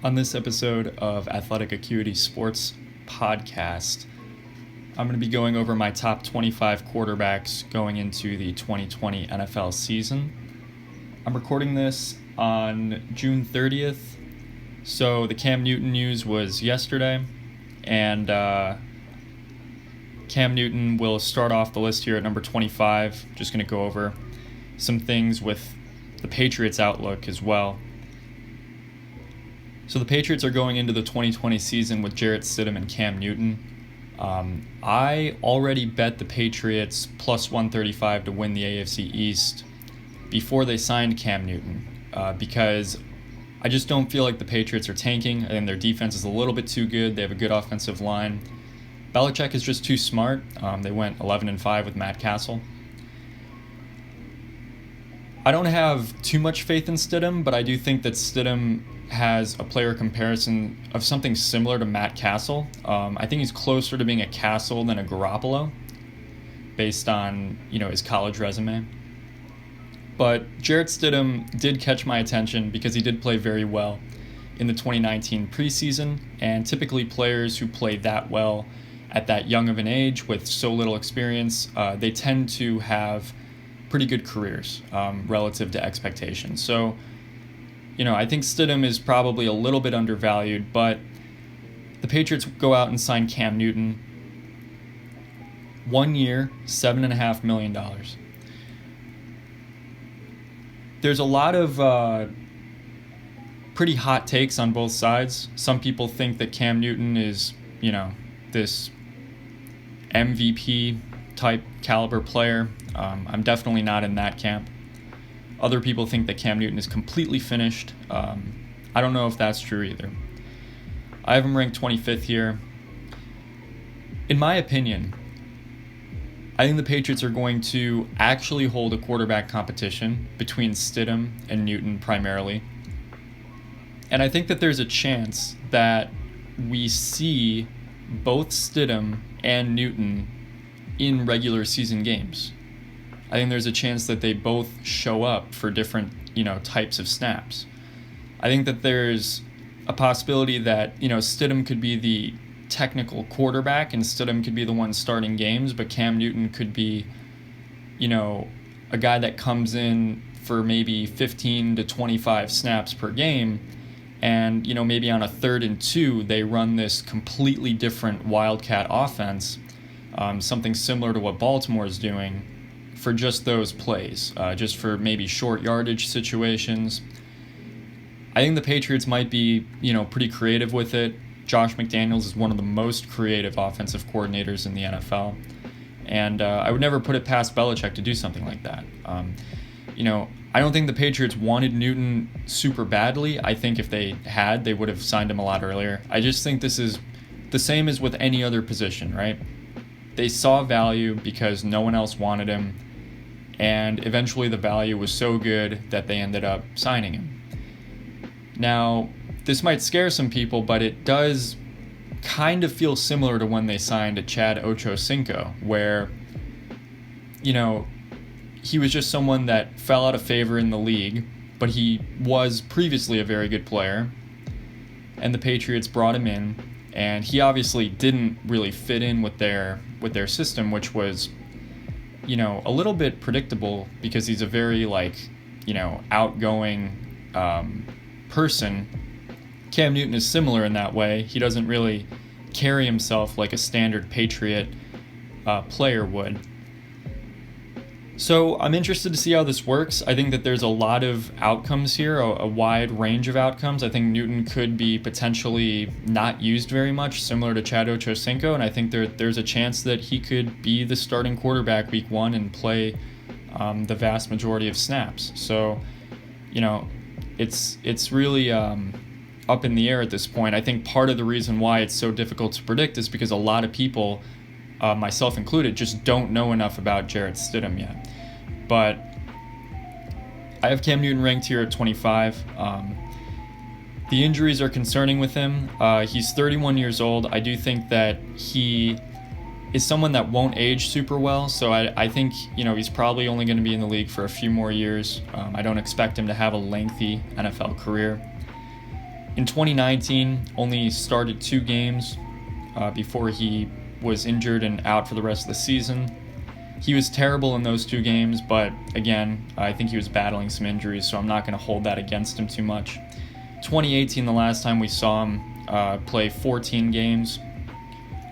On this episode of Athletic Acuity Sports Podcast, I'm going to be going over my top 25 quarterbacks going into the 2020 NFL season. I'm recording this on June 30th, so the Cam Newton news was yesterday, and Cam Newton will start off the list here at number 25. Just going to go over some things with the Patriots' outlook as well. So the Patriots are going into the 2020 season with Jarrett Stidham and Cam Newton. I already bet the Patriots plus 135 to win the AFC East before they signed Cam Newton because I just don't feel like the Patriots are tanking. I think their defense is a little bit too good. They have a good offensive line. Belichick is just too smart. They went 11-5 with Matt Castle. I don't have too much faith in Stidham, but I do think that Stidham has a player comparison of something similar to Matt Castle. I think he's closer to being a Castle than a Garoppolo based on, his college resume. But Jarrett Stidham did catch my attention because he did play very well in the 2019 preseason, and typically players who play that well at that young of an age with so little experience, they tend to have pretty good careers relative to expectations. So, I think Stidham is probably a little bit undervalued, but the Patriots go out and sign Cam Newton. 1 year, $7.5 million. There's a lot of pretty hot takes on both sides. Some people think that Cam Newton is, this MVP type caliber player. I'm definitely not in that camp. Other people think that Cam Newton is completely finished. I don't know if that's true either. I have him ranked 25th here. In my opinion, I think the Patriots are going to actually hold a quarterback competition between Stidham and Newton primarily. And I think that there's a chance that we see both Stidham and Newton in regular season games. I think there's a chance that they both show up for different, types of snaps. I think that there's a possibility that, Stidham could be the technical quarterback and Stidham could be the one starting games, but Cam Newton could be, a guy that comes in for maybe 15 to 25 snaps per game. And, maybe on a 3rd and 2, they run this completely different Wildcat offense, something similar to what Baltimore is doing, for just those plays, just for maybe short yardage situations. I think the Patriots might be, pretty creative with it. Josh McDaniels is one of the most creative offensive coordinators in the NFL. And I would never put it past Belichick to do something like that. I don't think the Patriots wanted Newton super badly. I think if they had, they would have signed him a lot earlier. I just think this is the same as with any other position, right? They saw value because no one else wanted him. And eventually the value was so good that they ended up signing him. Now, this might scare some people, but it does kind of feel similar to when they signed Chad Ochocinco, where, he was just someone that fell out of favor in the league, but he was previously a very good player, and the Patriots brought him in, and he obviously didn't really fit in with their system, which was, a little bit predictable because he's a very, outgoing person. Cam Newton is similar in that way. He doesn't really carry himself like a standard Patriot player would. So I'm interested to see how this works. I think that there's a lot of outcomes here, a wide range of outcomes. I think Newton could be potentially not used very much, similar to Chad Ochocinco, and I think there's a chance that he could be the starting quarterback week 1 and play the vast majority of snaps. So, it's really up in the air at this point. I think part of the reason why it's so difficult to predict is because a lot of people, myself included, just don't know enough about Jarrett Stidham yet. But I have Cam Newton ranked here at 25. The injuries are concerning with him. He's 31 years old. I do think that he is someone that won't age super well, so I think he's probably only going to be in the league for a few more years. I don't expect him to have a lengthy NFL career. In 2019, only started 2 games before he was injured and out for the rest of the season. He was terrible in those 2 games, but again, I think he was battling some injuries, so I'm not going to hold that against him too much. 2018, the last time we saw him play 14 games.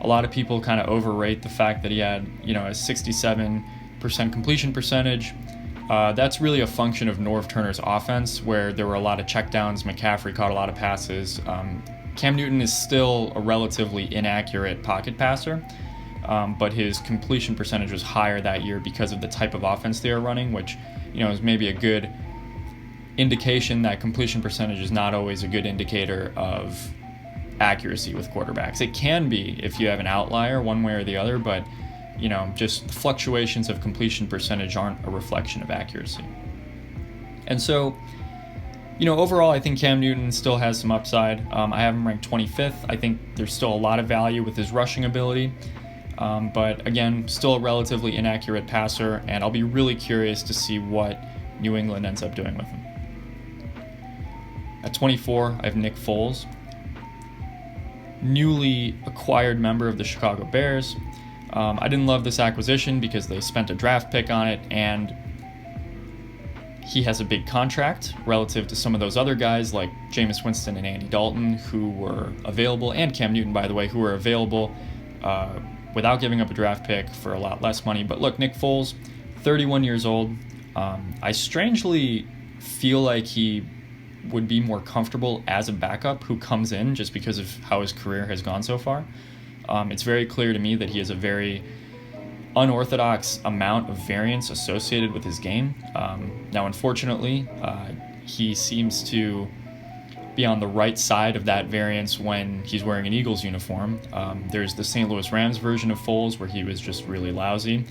A lot of people kind of overrate the fact that he had, a 67% completion percentage. That's really a function of Norv Turner's offense, where there were a lot of checkdowns. McCaffrey caught a lot of passes. Cam Newton is still a relatively inaccurate pocket passer, but his completion percentage was higher that year because of the type of offense they were running, which, is maybe a good indication that completion percentage is not always a good indicator of accuracy with quarterbacks. It can be if you have an outlier one way or the other, but just fluctuations of completion percentage aren't a reflection of accuracy. And so, overall, I think Cam Newton still has some upside. I have him ranked 25th. I think there's still a lot of value with his rushing ability. But again, still a relatively inaccurate passer, and I'll be really curious to see what New England ends up doing with him. At 24, I have Nick Foles, newly acquired member of the Chicago Bears. I didn't love this acquisition because they spent a draft pick on it, and he has a big contract relative to some of those other guys like Jameis Winston and Andy Dalton, who were available, and Cam Newton, by the way, who were available without giving up a draft pick for a lot less money. But look, Nick Foles, 31 years old. I strangely feel like he would be more comfortable as a backup who comes in just because of how his career has gone so far. It's very clear to me that he has a very unorthodox amount of variance associated with his game. Now, unfortunately, he seems to be on the right side of that variance when he's wearing an Eagles uniform. There's the St. Louis Rams version of Foles where he was just really lousy,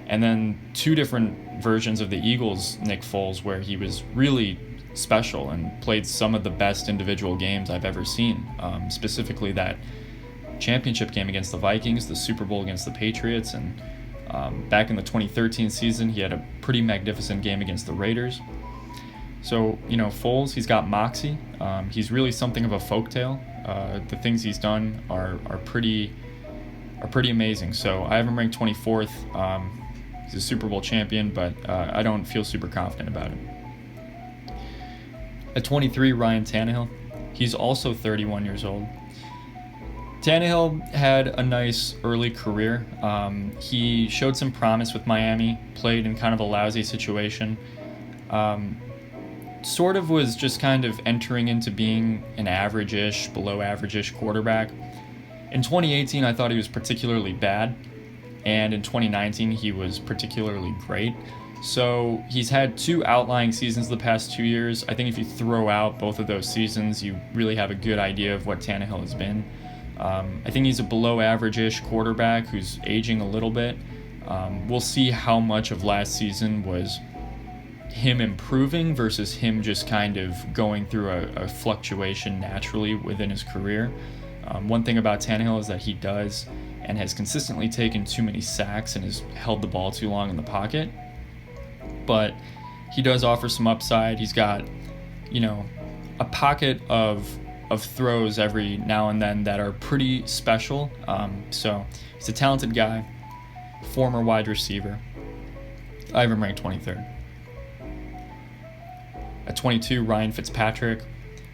and then 2 different versions of the Eagles Nick Foles where he was really special and played some of the best individual games I've ever seen, specifically that championship game against the Vikings, the Super Bowl against the Patriots, and back in the 2013 season, he had a pretty magnificent game against the Raiders. So, Foles, he's got moxie. He's really something of a folktale. The things he's done are pretty amazing. So I have him ranked 24th. He's a Super Bowl champion, but I don't feel super confident about him. At 23, Ryan Tannehill. He's also 31 years old. Tannehill had a nice early career. He showed some promise with Miami, played in kind of a lousy situation. Sort of was just kind of entering into being an average-ish, below average-ish quarterback. In 2018, I thought he was particularly bad, and in 2019, he was particularly great. So he's had 2 outlying seasons the past 2 years. I think if you throw out both of those seasons, you really have a good idea of what Tannehill has been. I think he's a below average-ish quarterback who's aging a little bit. We'll see how much of last season was him improving versus him just kind of going through a fluctuation naturally within his career. One thing about Tannehill is that he does and has consistently taken too many sacks and has held the ball too long in the pocket. But he does offer some upside. He's got, a pocket of throws every now and then that are pretty special. So he's a talented guy, former wide receiver. I have him ranked 23rd. At 22, Ryan Fitzpatrick.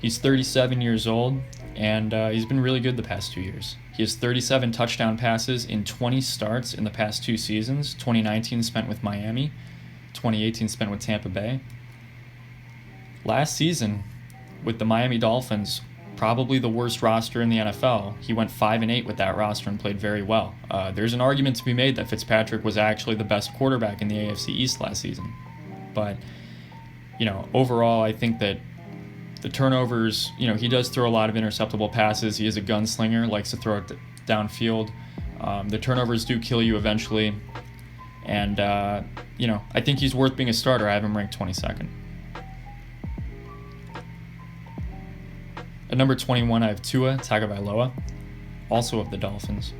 He's 37 years old, and he's been really good the past 2 years. He has 37 touchdown passes in 20 starts in the past 2 seasons. 2019 spent with Miami, 2018 spent with Tampa Bay. Last season, with the Miami Dolphins, probably the worst roster in the NFL, he went 5-8 with that roster and played very well. There's an argument to be made that Fitzpatrick was actually the best quarterback in the AFC East last season. But, overall, I think that the turnovers, he does throw a lot of interceptable passes. He is a gunslinger, likes to throw it downfield. The turnovers do kill you eventually. And, I think he's worth being a starter. I have him ranked 22nd. At number 21, I have Tua Tagovailoa, also of the Dolphins.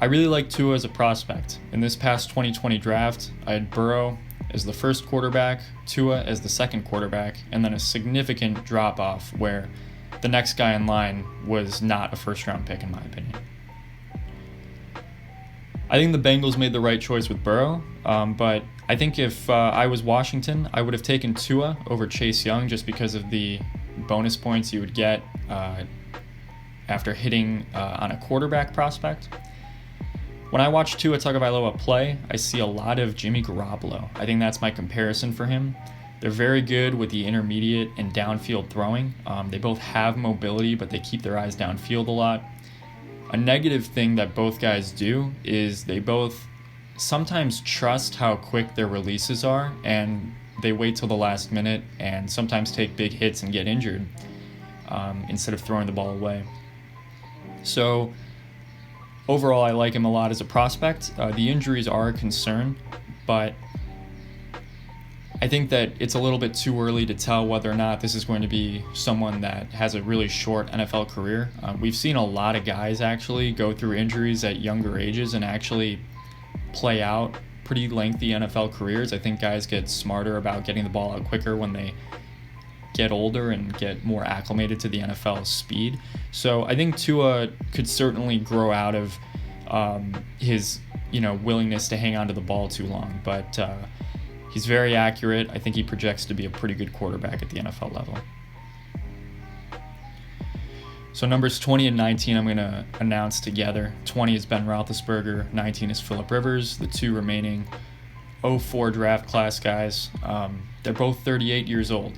I really like Tua as a prospect. In this past 2020 draft, I had Burrow as the first quarterback, Tua as the second quarterback, and then a significant drop-off where the next guy in line was not a first-round pick, in my opinion. I think the Bengals made the right choice with Burrow, but I think if I was Washington, I would have taken Tua over Chase Young just because of the bonus points you would get after hitting on a quarterback prospect. When I watch Tua Tagovailoa play, I see a lot of Jimmy Garoppolo. I think that's my comparison for him. They're very good with the intermediate and downfield throwing. They both have mobility, but they keep their eyes downfield a lot. A negative thing that both guys do is they both sometimes trust how quick their releases are, and they wait till the last minute and sometimes take big hits and get injured instead of throwing the ball away. So overall, I like him a lot as a prospect. The injuries are a concern, but I think that it's a little bit too early to tell whether or not this is going to be someone that has a really short NFL career. We've seen a lot of guys actually go through injuries at younger ages and actually play out pretty lengthy NFL careers. I think guys get smarter about getting the ball out quicker when they get older and get more acclimated to the NFL speed. So I think Tua could certainly grow out of his willingness to hang on to the ball too long, but he's very accurate. I think he projects to be a pretty good quarterback at the NFL level. So numbers 20 and 19 I'm going to announce together. 20 is Ben Roethlisberger, 19 is Phillip Rivers, the two remaining 04 draft class guys. They're both 38 years old.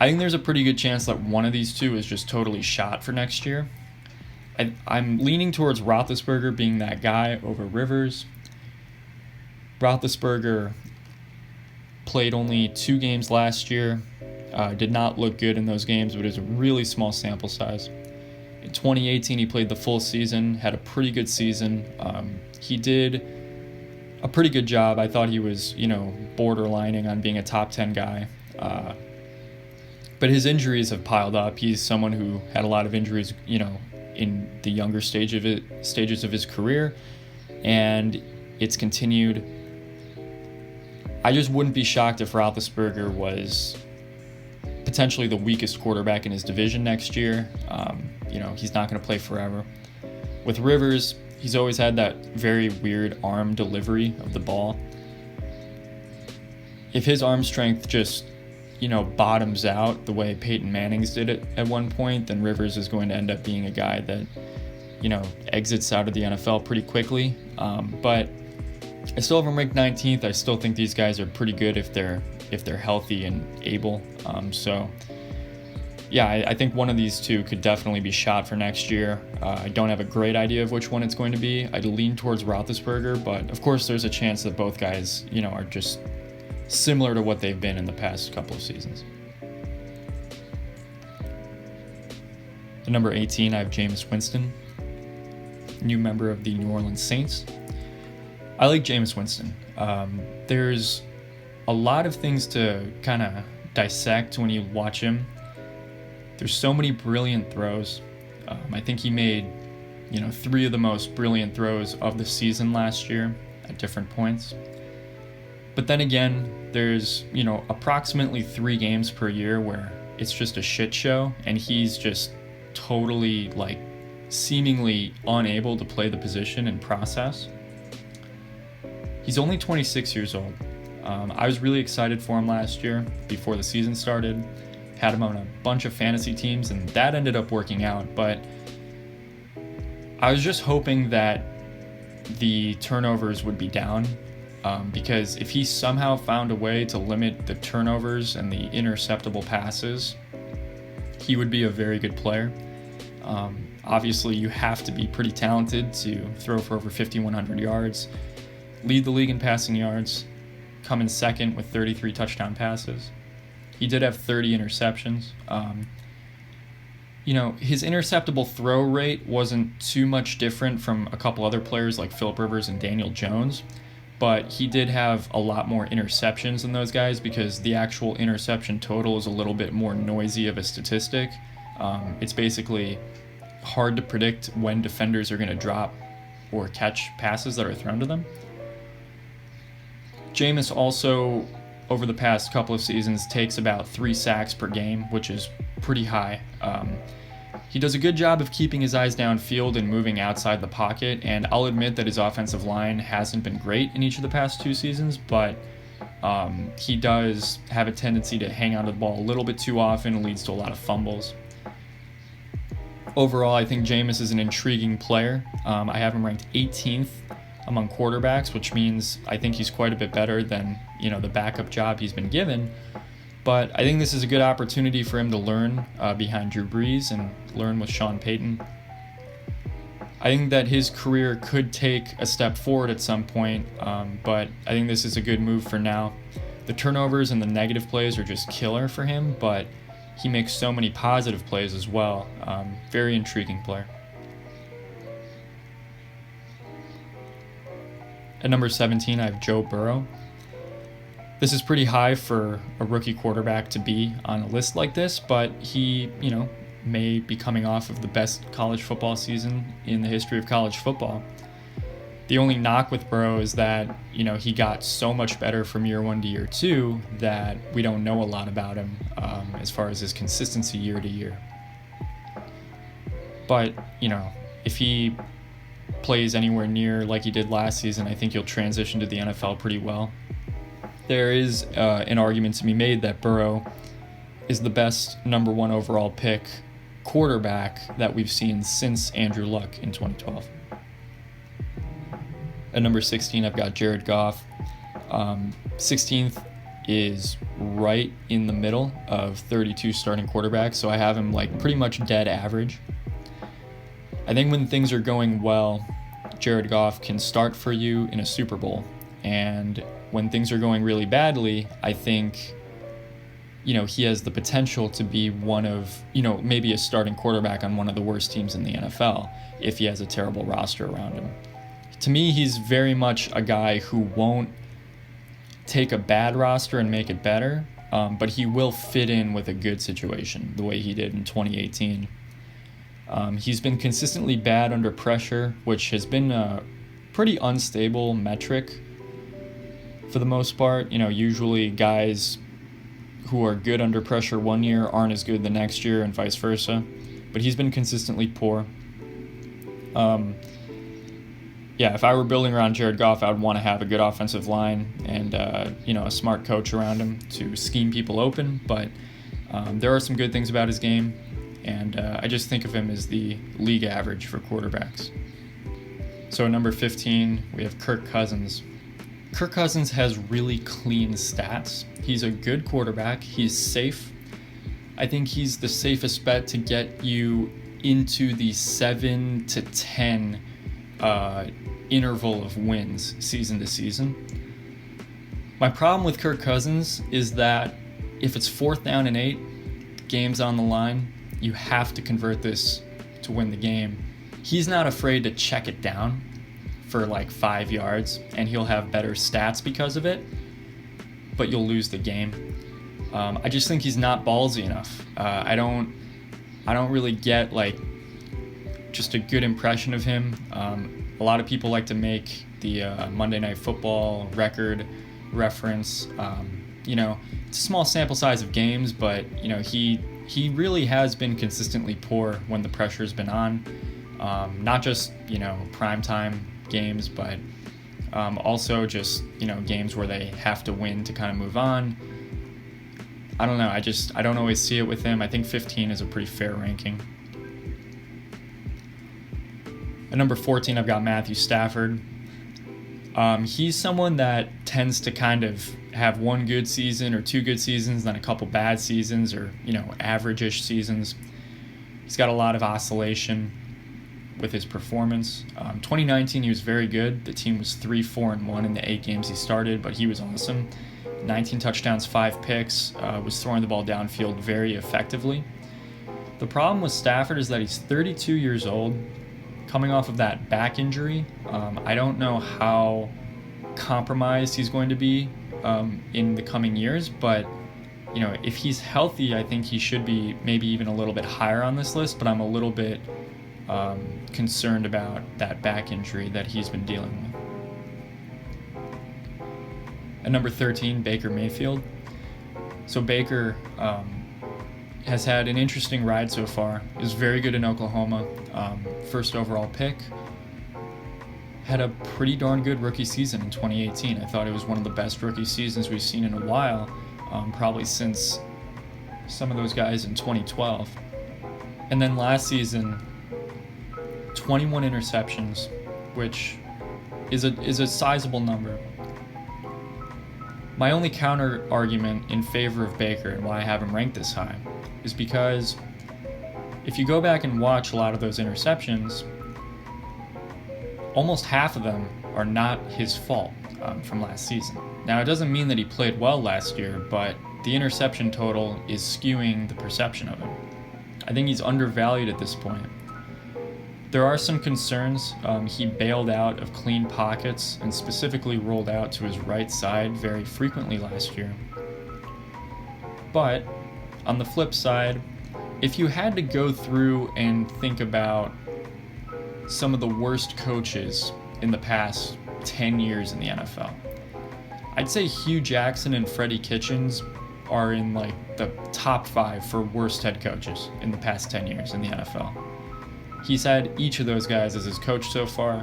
I think there's a pretty good chance that one of these two is just totally shot for next year. I'm leaning towards Roethlisberger being that guy over Rivers. Roethlisberger played only 2 games last year, did not look good in those games, but it was a really small sample size. In 2018, he played the full season, had a pretty good season. He did a pretty good job. I thought he was, borderlining on being a top 10 guy. But his injuries have piled up. He's someone who had a lot of injuries, in the younger stages of his career, and it's continued. I just wouldn't be shocked if Roethlisberger was potentially the weakest quarterback in his division next year. He's not going to play forever. With Rivers, he's always had that very weird arm delivery of the ball. If his arm strength just bottoms out the way Peyton Manning's did it at one point, then Rivers is going to end up being a guy that, exits out of the NFL pretty quickly. But I still have him ranked 19th. I still think these guys are pretty good if they're healthy and able. I think one of these two could definitely be shot for next year. I don't have a great idea of which one it's going to be. I'd lean towards Roethlisberger, but of course there's a chance that both guys, are just similar to what they've been in the past couple of seasons. At number 18, I have Jameis Winston, new member of the New Orleans Saints. I like Jameis Winston. There's a lot of things to kind of dissect when you watch him. There's so many brilliant throws. I think he made, 3 of the most brilliant throws of the season last year at different points. But then again, there's, approximately 3 games per year where it's just a shit show and he's just totally, seemingly unable to play the position and process. He's only 26 years old. I was really excited for him last year before the season started. Had him on a bunch of fantasy teams, and that ended up working out. But I was just hoping that the turnovers would be down, because if he somehow found a way to limit the turnovers and the interceptable passes, he would be a very good player. Obviously, you have to be pretty talented to throw for over 5,100 yards, lead the league in passing yards, come in second with 33 touchdown passes. He did have 30 interceptions. His interceptable throw rate wasn't too much different from a couple other players like Phillip Rivers and Daniel Jones, but he did have a lot more interceptions than those guys because the actual interception total is a little bit more noisy of a statistic. It's basically hard to predict when defenders are going to drop or catch passes that are thrown to them. Jameis also, over the past couple of seasons, takes about 3 sacks per game, which is pretty high. He does a good job of keeping his eyes downfield and moving outside the pocket, and I'll admit that his offensive line hasn't been great in each of the past 2 seasons, but he does have a tendency to hang on to the ball a little bit too often. It leads to a lot of fumbles. Overall, I think Jameis is an intriguing player. I have him ranked 18th among quarterbacks, which means I think he's quite a bit better than the backup job he's been given. But I think this is a good opportunity for him to learn behind Drew Brees and learn with Sean Payton. I think that his career could take a step forward at some point, but I think this is a good move for now. The turnovers and the negative plays are just killer for him, but he makes so many positive plays as well. Very intriguing player. At number 17, I have Joe Burrow. This is pretty high for a rookie quarterback to be on a list like this, but he, may be coming off of the best college football season in the history of college football. The only knock with Burrow is that, he got so much better from year 1 to year 2 that we don't know a lot about him as far as his consistency year to year. But, if he plays anywhere near like he did last season, I think he'll transition to the NFL pretty well. There is an argument to be made that Burrow is the best number 1 overall pick quarterback that we've seen since Andrew Luck in 2012. At number 16, I've got Jared Goff. 16th is right in the middle of 32 starting quarterbacks, so I have him pretty much dead average. I think when things are going well, Jared Goff can start for you in a Super Bowl. And when things are going really badly, I think, he has the potential to be one of, maybe a starting quarterback on one of the worst teams in the NFL if he has a terrible roster around him. To me, he's very much a guy who won't take a bad roster and make it better, but he will fit in with a good situation the way he did in 2018. He's been consistently bad under pressure, which has been a pretty unstable metric for the most part. Usually guys who are good under pressure one year aren't as good the next year and vice versa. But he's been consistently poor. If I were building around Jared Goff, I would want to have a good offensive line and a smart coach around him to scheme people open. But there are some good things about his game, and I just think of him as the league average for quarterbacks. So at number 15, we have Kirk Cousins. Kirk Cousins has really clean stats. He's a good quarterback. He's safe. I think he's the safest bet to get you into the 7 to 10 interval of wins season to season. My problem with Kirk Cousins is that if it's 4th down and 8, game's on the line, you have to convert this to win the game. He's not afraid to check it down for 5 yards, and he'll have better stats because of it, but you'll lose the game. I just think he's not ballsy enough. I don't really get just a good impression of him. A lot of people like to make the Monday Night Football record reference. It's a small sample size of games, but he really has been consistently poor when the pressure's been on. Not just primetime games, but also just games where they have to win to kind of move on. I don't know. I don't always see it with him. I think 15 is a pretty fair ranking. At number 14, I've got Matthew Stafford. He's someone that tends to kind of have one good season or 2 good seasons, then a couple bad seasons or average-ish seasons. He's got a lot of oscillation with his performance. 2019, he was very good. The team was 3-4-1 in the 8 games he started, but he was awesome. 19 touchdowns, 5 picks, was throwing the ball downfield very effectively. The problem with Stafford is that he's 32 years old, coming off of that back injury. I don't know how compromised he's going to be in the coming years, but if he's healthy, I think he should be maybe even a little bit higher on this list, but I'm a little bit concerned about that back injury that he's been dealing with. At number 13, Baker Mayfield. So Baker has had an interesting ride so far. Is very good in Oklahoma. First overall pick. Had a pretty darn good rookie season in 2018. I thought it was one of the best rookie seasons we've seen in a while, probably since some of those guys in 2012. And then last season, 21 interceptions, which is a sizable number. My only counter argument in favor of Baker and why I have him ranked this high is because if you go back and watch a lot of those interceptions, almost half of them are not his fault from last season. Now, it doesn't mean that he played well last year, but the interception total is skewing the perception of him. I think he's undervalued at this point. There are some concerns. He bailed out of clean pockets and specifically rolled out to his right side very frequently last year. But on the flip side, if you had to go through and think about some of the worst coaches in the past 10 years in the NFL, I'd say Hugh Jackson and Freddie Kitchens are in like the top 5 for worst head coaches in the past 10 years in the NFL. He's had each of those guys as his coach so far.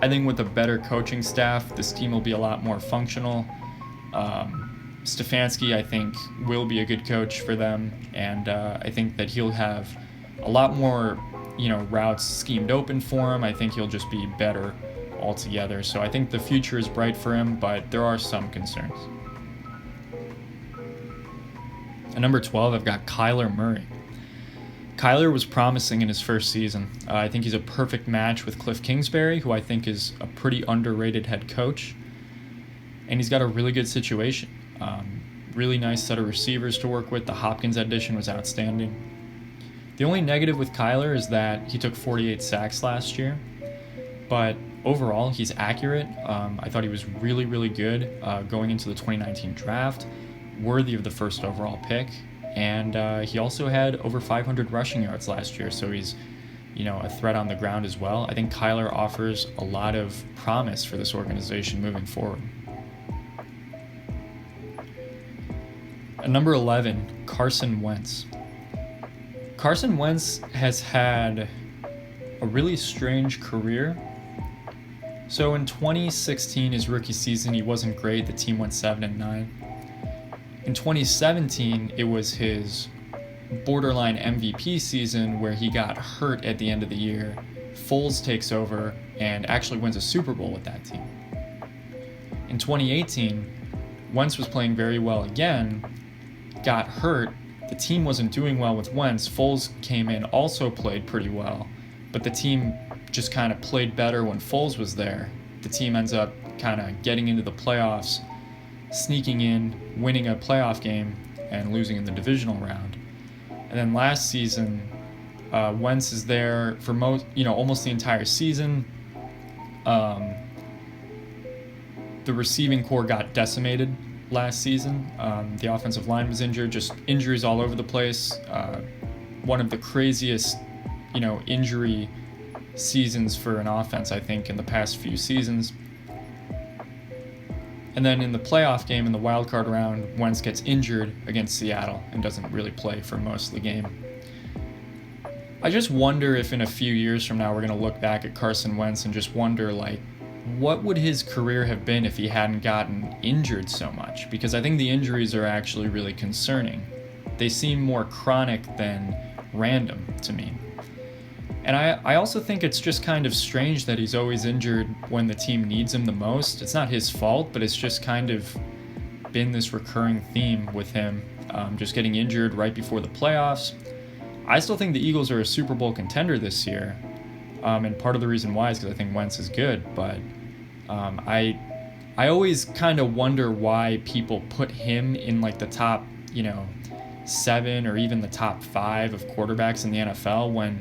I think with a better coaching staff, this team will be a lot more functional. Stefanski, I think, will be a good coach for them, and I think that he'll have a lot more, routes schemed open for him. I think he'll just be better altogether. So I think the future is bright for him, but there are some concerns. At number 12, I've got Kyler Murray. Kyler was promising in his first season. I think he's a perfect match with Cliff Kingsbury, who I think is a pretty underrated head coach. And he's got a really good situation. Really nice set of receivers to work with. The Hopkins addition was outstanding. The only negative with Kyler is that he took 48 sacks last year. But overall, he's accurate. I thought he was really, really good going into the 2019 draft. Worthy of the first overall pick. And he also had over 500 rushing yards last year, so he's, a threat on the ground as well. I think Kyler offers a lot of promise for this organization moving forward. At number 11, Carson Wentz. Carson Wentz has had a really strange career. So in 2016, his rookie season, he wasn't great. The team went 7-9. In 2017, it was his borderline MVP season where he got hurt at the end of the year. Foles takes over and actually wins a Super Bowl with that team. In 2018, Wentz was playing very well again, got hurt. The team wasn't doing well with Wentz. Foles came in, also played pretty well, but the team just kind of played better when Foles was there. The team ends up kind of getting into the playoffs, sneaking in, winning a playoff game, and losing in the divisional round. And then last season, Wentz is there for almost the entire season. The receiving core got decimated last season. The offensive line was injured, just injuries all over the place. One of the craziest, injury seasons for an offense, I think, in the past few seasons. And then in the playoff game, in the wild card round, Wentz gets injured against Seattle and doesn't really play for most of the game. I just wonder if in a few years from now we're going to look back at Carson Wentz and just wonder, what would his career have been if he hadn't gotten injured so much? Because I think the injuries are actually really concerning. They seem more chronic than random to me. And I also think it's just kind of strange that he's always injured when the team needs him the most. It's not his fault, but it's just kind of been this recurring theme with him, just getting injured right before the playoffs. I still think the Eagles are a Super Bowl contender this year, and part of the reason why is because I think Wentz is good, but I always kind of wonder why people put him in the top, 7 or even the top 5 of quarterbacks in the NFL when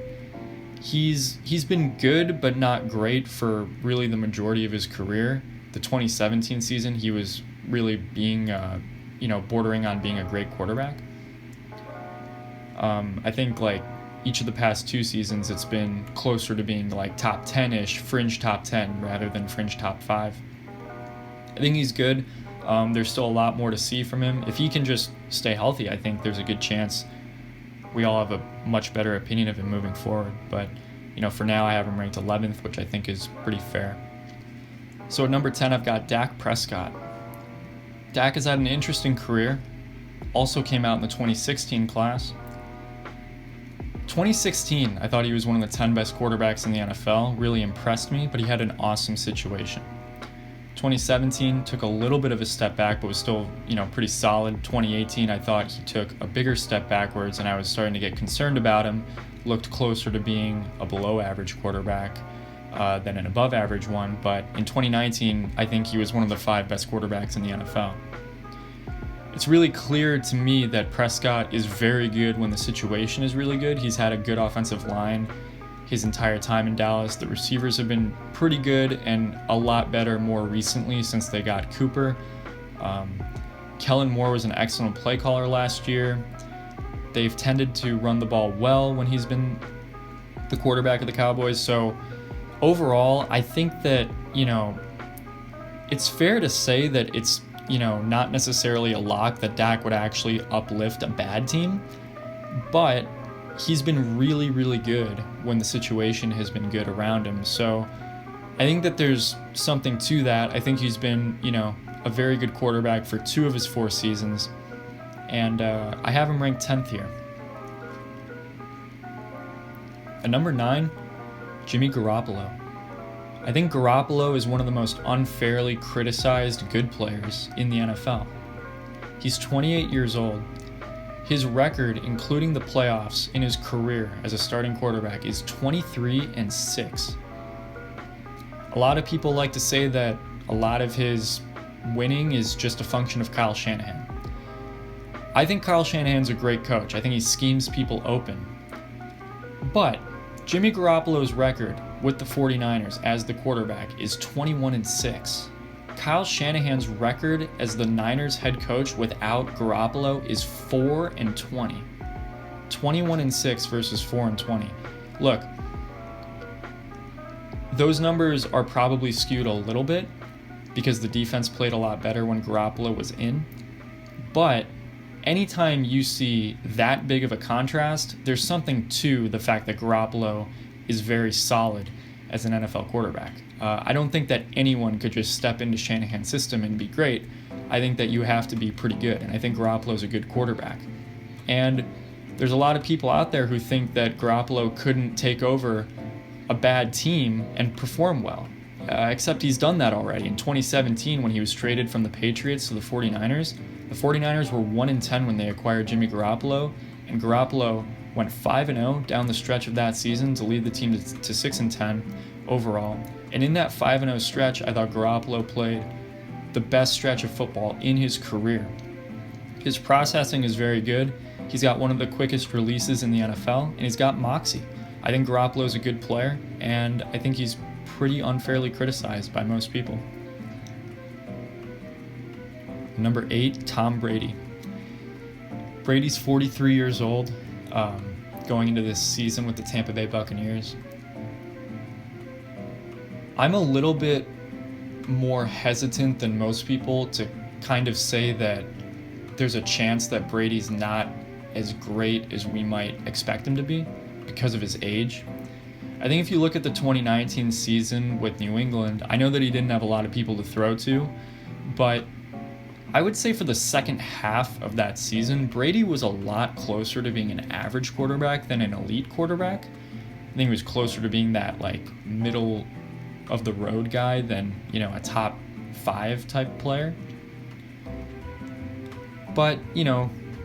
he's been good but not great for really the majority of his career. The 2017 season, he was really being, bordering on being a great quarterback. I think each of the past 2 seasons, it's been closer to being top 10-ish, fringe top 10 rather than fringe top 5. I think he's good. There's still a lot more to see from him. If he can just stay healthy, I think there's a good chance we all have a much better opinion of him moving forward. But, for now I have him ranked 11th, which I think is pretty fair. So at number 10, I've got Dak Prescott. Dak has had an interesting career. Also came out in the 2016 class. 2016, I thought he was one of the 10 best quarterbacks in the NFL. Really impressed me, but he had an awesome situation. 2017 took a little bit of a step back, but was still, pretty solid. 2018, I thought he took a bigger step backwards, and I was starting to get concerned about him. Looked closer to being a below-average quarterback than an above-average one. But in 2019, I think he was one of the 5 best quarterbacks in the NFL. It's really clear to me that Prescott is very good when the situation is really good. He's had a good offensive line his entire time in Dallas. The receivers have been pretty good and a lot better more recently since they got Cooper. Kellen Moore was an excellent play caller last year. They've tended to run the ball well when he's been the quarterback of the Cowboys. So overall, I think that, it's fair to say that it's, not necessarily a lock that Dak would actually uplift a bad team, but he's been really, really good when the situation has been good around him. So I think that there's something to that. I think he's been, a very good quarterback for 2 of his 4 seasons, and I have him ranked 10th here. At number 9, Jimmy Garoppolo. I think Garoppolo is one of the most unfairly criticized good players in the NFL. He's 28 years old. His record, including the playoffs in his career as a starting quarterback, is 23-6. A lot of people like to say that a lot of his winning is just a function of Kyle Shanahan. I think Kyle Shanahan's a great coach. I think he schemes people open. But Jimmy Garoppolo's record with the 49ers as the quarterback is 21-6. Kyle Shanahan's record as the Niners head coach without Garoppolo is 4-20. 21-6 versus 4-20. Look, those numbers are probably skewed a little bit because the defense played a lot better when Garoppolo was in. But anytime you see that big of a contrast, there's something to the fact that Garoppolo is very solid as an NFL quarterback. I don't think that anyone could just step into Shanahan's system and be great. I think that you have to be pretty good, and I think Garoppolo's a good quarterback. And there's a lot of people out there who think that Garoppolo couldn't take over a bad team and perform well, except he's done that already. In 2017, when he was traded from the Patriots to the 49ers were 1-10 when they acquired Jimmy Garoppolo, and Garoppolo went 5-0 down the stretch of that season to lead the team to 6-10 overall. And in that 5-0 stretch, I thought Garoppolo played the best stretch of football in his career. His processing is very good. He's got one of the quickest releases in the NFL, and he's got moxie. I think Garoppolo's a good player, and I think he's pretty unfairly criticized by most people. Number 8, Tom Brady. Brady's 43 years old, going into this season with the Tampa Bay Buccaneers. I'm a little bit more hesitant than most people to kind of say that there's a chance that Brady's not as great as we might expect him to be because of his age. I think if you look at the 2019 season with New England, I know that he didn't have a lot of people to throw to, but I would say for the second half of that season, Brady was a lot closer to being an average quarterback than an elite quarterback. I think he was closer to being that middle of the road guy than, a top 5 type player. But,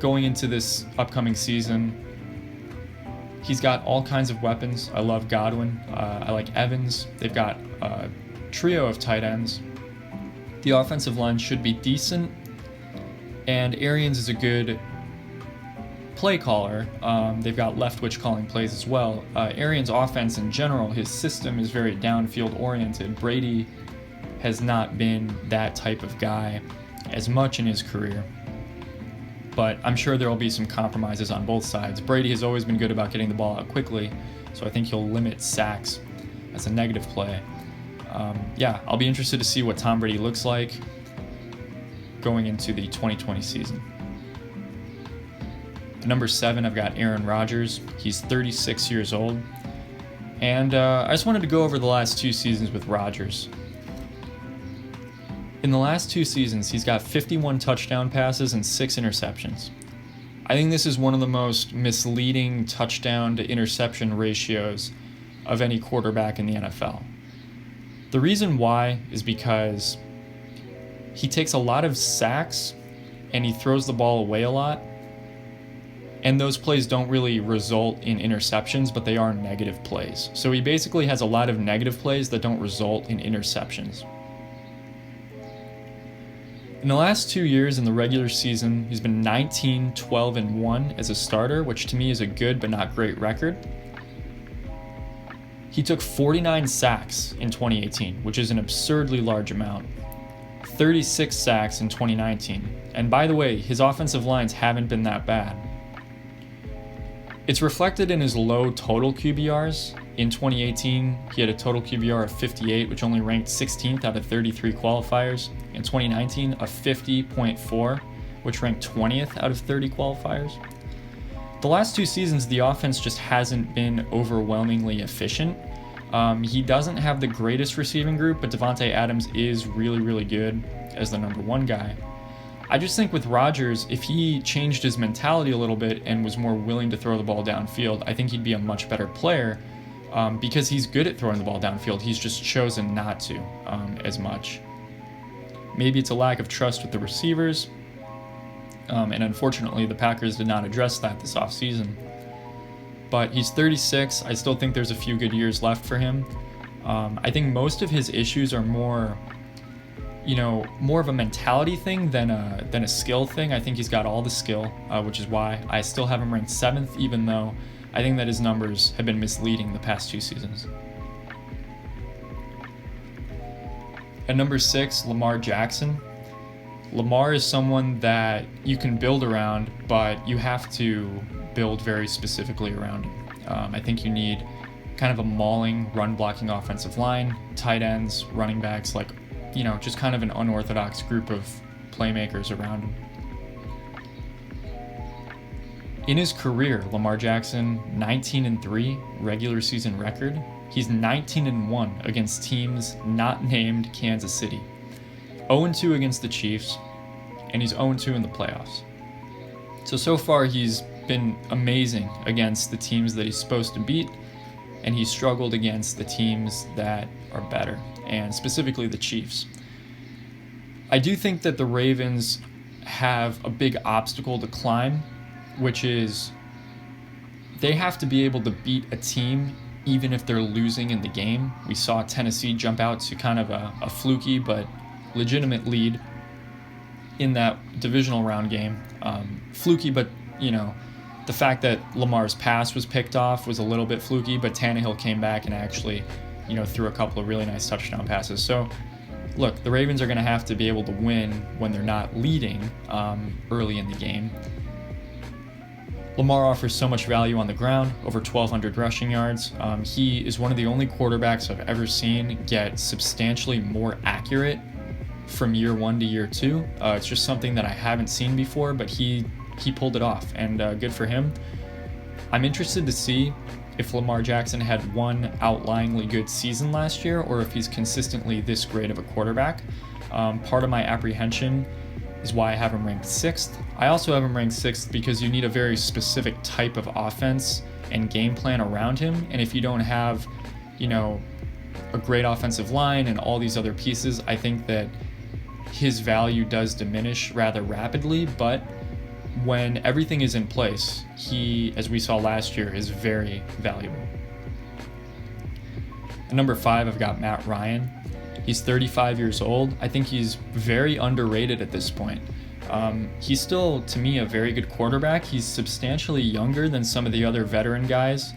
going into this upcoming season, he's got all kinds of weapons. I love Godwin. I like Evans. They've got a trio of tight ends. The offensive line should be decent, and Arians is a good play caller. They've got Leftwich calling plays as well. Arians' offense in general, his system is very downfield oriented. Brady has not been that type of guy as much in his career, but I'm sure there will be some compromises on both sides. Brady has always been good about getting the ball out quickly, so I think he'll limit sacks as a negative play. I'll be interested to see what Tom Brady looks like. going into the 2020 season. At number 7, I've got Aaron Rodgers. He's 36 years old. And I just wanted to go over the last 2 seasons with Rodgers. In the last 2 seasons, he's got 51 touchdown passes and 6 interceptions. I think this is one of the most misleading touchdown to interception ratios of any quarterback in the NFL. The reason why is because he takes a lot of sacks and he throws the ball away a lot. And those plays don't really result in interceptions, but they are negative plays. So he basically has a lot of negative plays that don't result in interceptions. In the last 2 years in the regular season, he's been 19, 12, and 1 as a starter, which to me is a good but not great record. He took 49 sacks in 2018, which is an absurdly large amount. 36 sacks in 2019. And by the way, his offensive lines haven't been that bad. It's reflected in his low total QBRs. In 2018, he had a total QBR of 58, which only ranked 16th out of 33 qualifiers. In 2019, a 50.4, which ranked 20th out of 30 qualifiers. The last 2 seasons, the offense just hasn't been overwhelmingly efficient. He doesn't have the greatest receiving group, but Davante Adams is really, really good as the number 1 guy. I just think with Rodgers, if he changed his mentality a little bit and was more willing to throw the ball downfield, I think he'd be a much better player because he's good at throwing the ball downfield. He's just chosen not to as much. Maybe it's a lack of trust with the receivers, and unfortunately the Packers did not address that this offseason. But he's 36. I still think there's a few good years left for him. I think most of his issues are more of a mentality thing than a skill thing. I think he's got all the skill, which is why I still have him ranked 7th, even though I think that his numbers have been misleading the past 2 seasons. At number 6, Lamar Jackson. Lamar is someone that you can build around, but you have to build very specifically around him. I think you need kind of a mauling, run-blocking offensive line, tight ends, running backs, just kind of an unorthodox group of playmakers around him. In his career, Lamar Jackson, 19-3 regular season record. He's 19-1 against teams not named Kansas City. 0-2 against the Chiefs, and he's 0-2 in the playoffs. So far he's been amazing against the teams that he's supposed to beat, and he's struggled against the teams that are better, and specifically the Chiefs. I do think that the Ravens have a big obstacle to climb, which is they have to be able to beat a team even if they're losing in the game. We saw Tennessee jump out to kind of a fluky but legitimate lead in that divisional round game. Fluky, but the fact that Lamar's pass was picked off was a little bit fluky, but Tannehill came back and actually threw a couple of really nice touchdown passes. So look, the Ravens are going to have to be able to win when they're not leading early in the game. Lamar offers so much value on the ground, over 1,200 rushing yards. He is one of the only quarterbacks I've ever seen get substantially more accurate from year 1 to year 2. It's just something that I haven't seen before, but he pulled it off, and good for him. I'm interested to see if Lamar Jackson had one outlyingly good season last year, or if he's consistently this great of a quarterback. Part of my apprehension is why I have him ranked 6th. I also have him ranked 6th because you need a very specific type of offense and game plan around him, and if you don't have, a great offensive line and all these other pieces, I think that his value does diminish rather rapidly. But when everything is in place, he, as we saw last year, is very valuable. At number 5, I've got Matt Ryan. He's 35 years old. I think he's very underrated at this point. He's still, to me, a very good quarterback. He's substantially younger than some of the other veteran guys.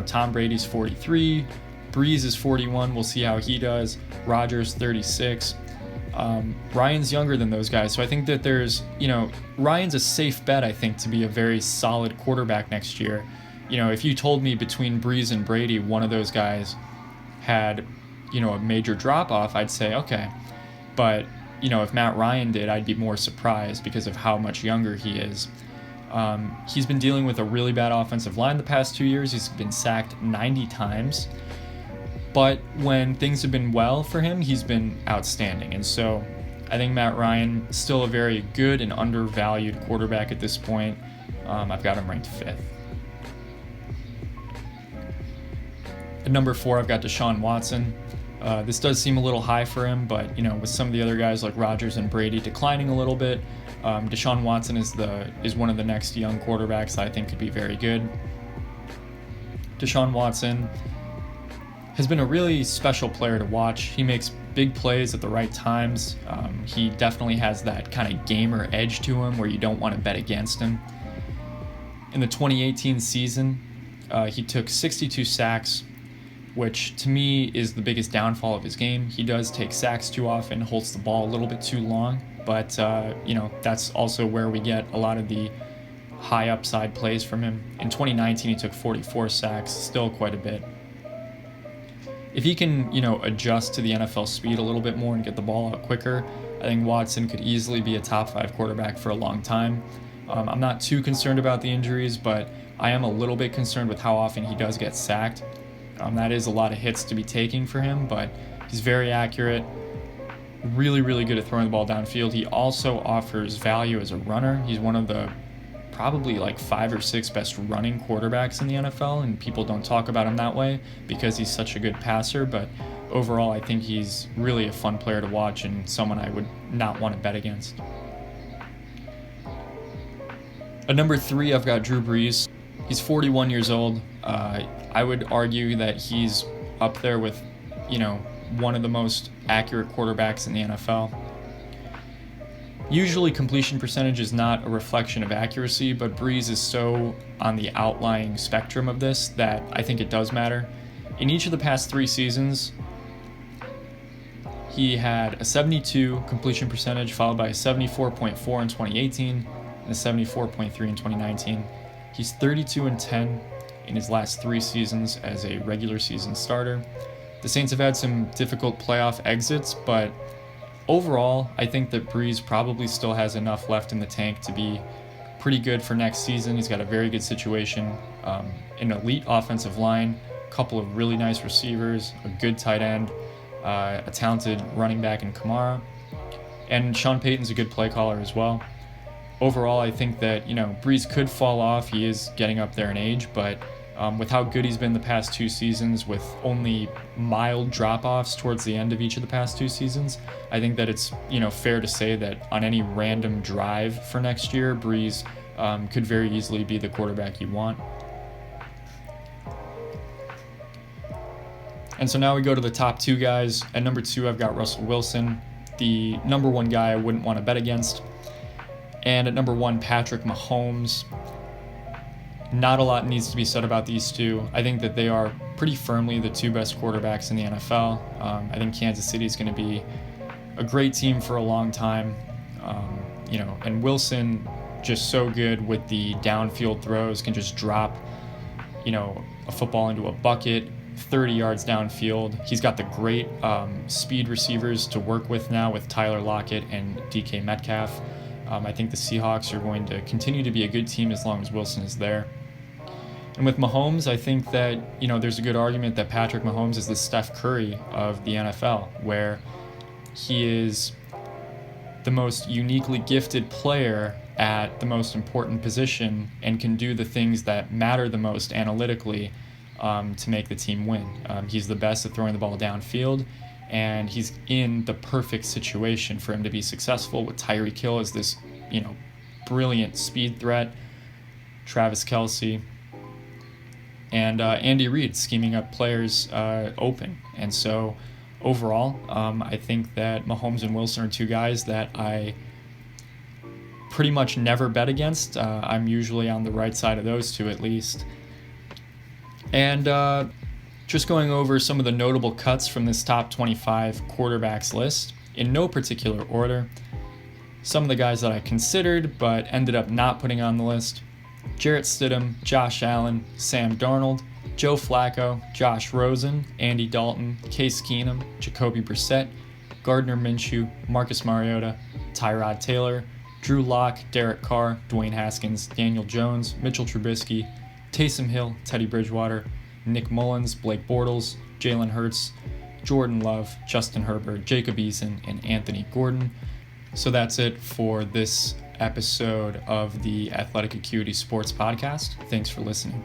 Tom Brady's 43, Breeze is 41. We'll see how he does. Rodgers, 36. Ryan's younger than those guys, so I think that there's, Ryan's a safe bet, I think, to be a very solid quarterback next year. If you told me between Breeze and Brady, one of those guys had, a major drop-off, I'd say, okay. But if Matt Ryan did, I'd be more surprised because of how much younger he is. He's been dealing with a really bad offensive line the past 2 years. He's been sacked 90 times. But when things have been well for him, he's been outstanding. And so I think Matt Ryan is still a very good and undervalued quarterback at this point. I've got him ranked 5th. At number 4, I've got Deshaun Watson. This does seem a little high for him, but with some of the other guys like Rodgers and Brady declining a little bit, Deshaun Watson is one of the next young quarterbacks that I think could be very good. Deshaun Watson has been a really special player to watch. He makes big plays at the right times. He definitely has that kind of gamer edge to him where you don't want to bet against him. In the 2018 season, he took 62 sacks, which to me is the biggest downfall of his game. He does take sacks too often, holds the ball a little bit too long, but that's also where we get a lot of the high upside plays from him. In 2019, he took 44 sacks, still quite a bit. If he can, adjust to the NFL speed a little bit more and get the ball out quicker, I think Watson could easily be a top 5 quarterback for a long time. I'm not too concerned about the injuries, but I am a little bit concerned with how often he does get sacked. That is a lot of hits to be taking for him, but he's very accurate, really, really good at throwing the ball downfield. He also offers value as a runner. He's one of the probably like 5 or 6 best running quarterbacks in the NFL, and people don't talk about him that way because he's such a good passer, but overall I think he's really a fun player to watch and someone I would not want to bet against. At number 3, I've got Drew Brees. He's 41 years old. I would argue that he's up there with, one of the most accurate quarterbacks in the NFL. Usually completion percentage is not a reflection of accuracy, but Brees is so on the outlying spectrum of this that I think it does matter. In each of the past 3 seasons, he had a 72 completion percentage, followed by a 74.4 in 2018 and a 74.3 in 2019. He's 32-10 in his last 3 seasons as a regular season starter. The Saints have had some difficult playoff exits, but overall, I think that Brees probably still has enough left in the tank to be pretty good for next season. He's got a very good situation, an elite offensive line, a couple of really nice receivers, a good tight end, a talented running back in Kamara, and Sean Payton's a good play caller as well. Overall, I think that, Brees could fall off. He is getting up there in age, but with how good he's been the past 2 seasons, with only mild drop-offs towards the end of each of the past 2 seasons, I think that it's, fair to say that on any random drive for next year, Brees could very easily be the quarterback you want. And so now we go to the top 2 guys. At number 2, I've got Russell Wilson, the number 1 guy I wouldn't want to bet against. And at number 1, Patrick Mahomes. Not a lot needs to be said about these two. I think that they are pretty firmly the 2 best quarterbacks in the NFL. I think Kansas City is going to be a great team for a long time. And Wilson just so good with the downfield throws, can just drop, a football into a bucket, 30 yards downfield. He's got the great speed receivers to work with now with Tyler Lockett and DK Metcalf. I think the Seahawks are going to continue to be a good team as long as Wilson is there. And with Mahomes, I think that, there's a good argument that Patrick Mahomes is the Steph Curry of the NFL, where he is the most uniquely gifted player at the most important position and can do the things that matter the most analytically to make the team win. He's the best at throwing the ball downfield, and he's in the perfect situation for him to be successful, with Tyreek Hill as this, brilliant speed threat, Travis Kelce, and Andy Reid scheming up players open. And so overall, I think that Mahomes and Wilson are 2 guys that I pretty much never bet against. I'm usually on the right side of those 2 at least. And just going over some of the notable cuts from this top 25 quarterbacks list, in no particular order. Some of the guys that I considered but ended up not putting on the list: Jarrett Stidham, Josh Allen, Sam Darnold, Joe Flacco, Josh Rosen, Andy Dalton, Case Keenum, Jacoby Brissett, Gardner Minshew, Marcus Mariota, Tyrod Taylor, Drew Lock, Derek Carr, Dwayne Haskins, Daniel Jones, Mitchell Trubisky, Taysom Hill, Teddy Bridgewater, Nick Mullins, Blake Bortles, Jalen Hurts, Jordan Love, Justin Herbert, Jacob Eason, and Anthony Gordon. So that's it for this episode of the Athletic Acuity Sports Podcast. Thanks for listening.